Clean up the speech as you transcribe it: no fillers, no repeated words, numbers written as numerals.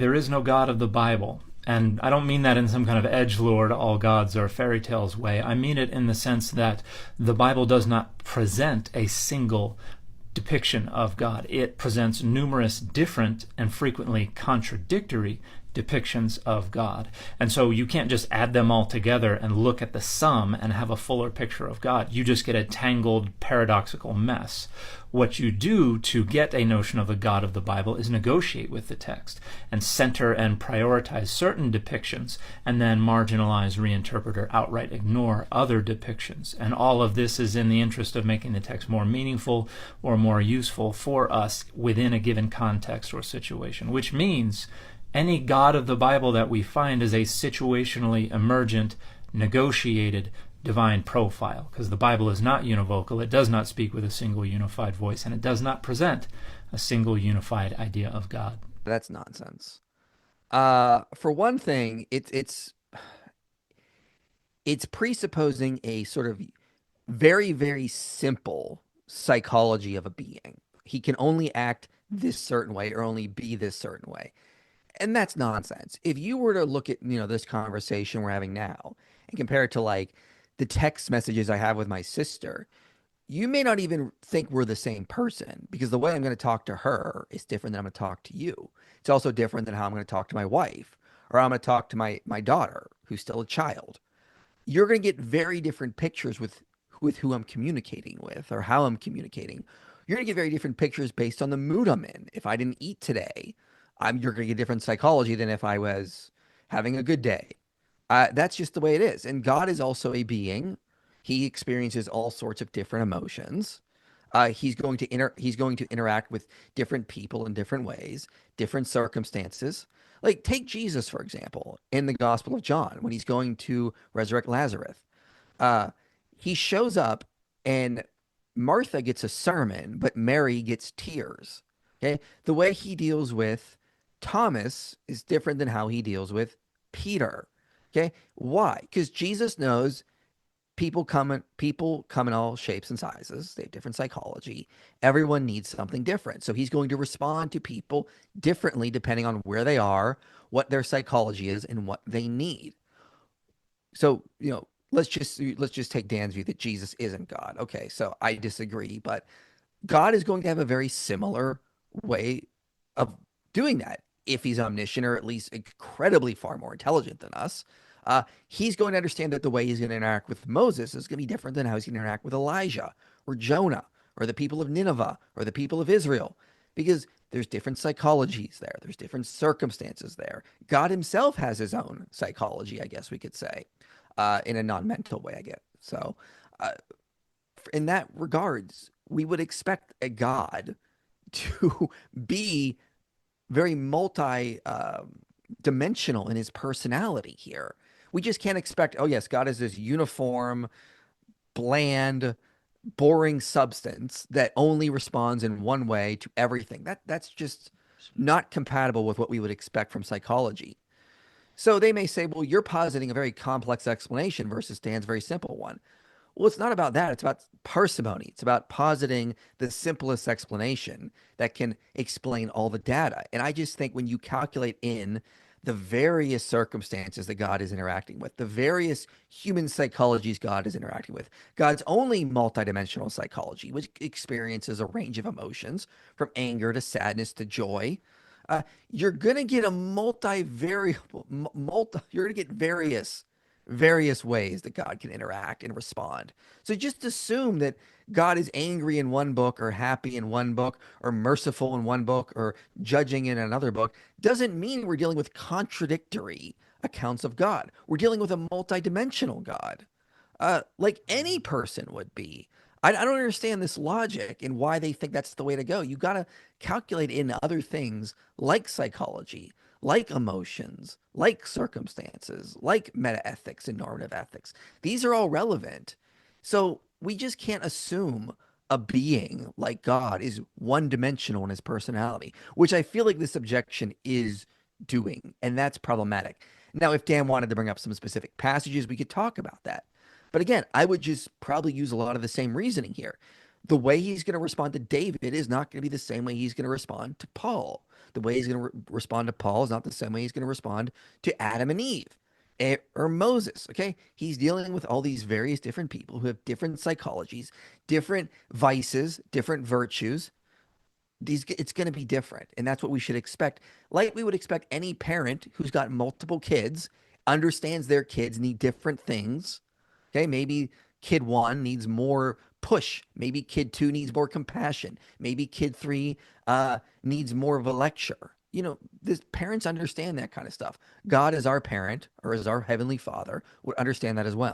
There is no God of the Bible. And I don't mean that in some kind of edgelord, all gods are fairy tales way. I mean it in the sense that the Bible does not present a single depiction of God. It presents numerous different and frequently contradictory depictions of God. And so you can't just add them all together and look at the sum and have a fuller picture of God. You just get a tangled, paradoxical mess. What you do to get a notion of the God of the Bible is negotiate with the text and center and prioritize certain depictions and then marginalize, reinterpret, or outright ignore other depictions. And all of this is in the interest of making the text more meaningful or more useful for us within a given context or situation, which means any God of the Bible that we find is a situationally emergent, negotiated, divine profile, because the Bible is not univocal, it does not speak with a single unified voice, and it does not present a single unified idea of God. That's nonsense. For one thing, it's presupposing a sort of very, very simple psychology of a being. He can only act this certain way or only be this certain way. And that's nonsense. If you were to look at, this conversation we're having now and compare it to like the text messages I have with my sister, you may not even think we're the same person because the way I'm going to talk to her is different than I'm going to talk to you. It's also different than how I'm going to talk to my wife or how I'm going to talk to my daughter who's still a child. You're going to get very different pictures with who I'm communicating with or how I'm communicating. You're going to get very different pictures based on the mood I'm in. If I didn't eat today, you're going to get different psychology than if I was having a good day. That's just the way it is. And God is also a being. He experiences all sorts of different emotions. He's going to interact with different people in different ways, different circumstances. Like take Jesus, for example, in the Gospel of John, when he's going to resurrect Lazarus. Uh, he shows up and Martha gets a sermon, but Mary gets tears. Okay. The way he deals with Thomas is different than how he deals with Peter. Okay. Why? Because Jesus knows people come in all shapes and sizes. They have different psychology. Everyone needs something different. So he's going to respond to people differently depending on where they are, what their psychology is, and what they need. So, let's just take Dan's view that Jesus isn't God. Okay, so I disagree, but God is going to have a very similar way of doing that. If he's omniscient or at least incredibly far more intelligent than us, he's going to understand that the way he's going to interact with Moses is going to be different than how he's going to interact with Elijah or Jonah or the people of Nineveh or the people of Israel, because there's different psychologies there. There's different circumstances there. God himself has his own psychology, I guess we could say, in a non-mental way, I guess. So, uh, in that regards, we would expect a God to be very multi dimensional in his personality here. We just can't expect, oh, yes, God is this uniform, bland, boring substance that only responds in one way to everything. That's just not compatible with what we would expect from psychology. So they may say, well, you're positing a very complex explanation versus Dan's very simple one. Well, it's not about that. It's about parsimony. It's about positing the simplest explanation that can explain all the data. And I just think when you calculate in the various circumstances that God is interacting with, the various human psychologies God is interacting with, God's only multidimensional psychology, which experiences a range of emotions from anger to sadness to joy, you're going to get a multivariable, you're going to get various ways that God can interact and respond. So just assume that God is angry in one book or happy in one book or merciful in one book or judging in another book doesn't mean we're dealing with contradictory accounts of God. We're dealing with a multidimensional God, like any person would be. I don't understand this logic and why they think that's the way to go. You got to calculate in other things like psychology, like emotions, like circumstances, like meta ethics and normative ethics. These are all relevant. So we just can't assume a being like God is one dimensional in his personality, which I feel like this objection is doing. And that's problematic. Now, if Dan wanted to bring up some specific passages, we could talk about that. But again, I would just probably use a lot of the same reasoning here. The way he's going to respond to David is not going to be the same way he's going to respond to Paul. The way he's going to respond to Paul is not the same way he's going to respond to Adam and Eve or Moses. Okay. He's dealing with all these various different people who have different psychologies, different vices, different virtues. It's going to be different, and that's what we should expect. Like we would expect any parent who's got multiple kids understands their kids need different things. Okay, maybe kid one needs more push, maybe kid two needs more compassion, maybe kid three needs more of a lecture. This parents understand that kind of stuff. God, as our parent or as our heavenly Father, would understand that as well.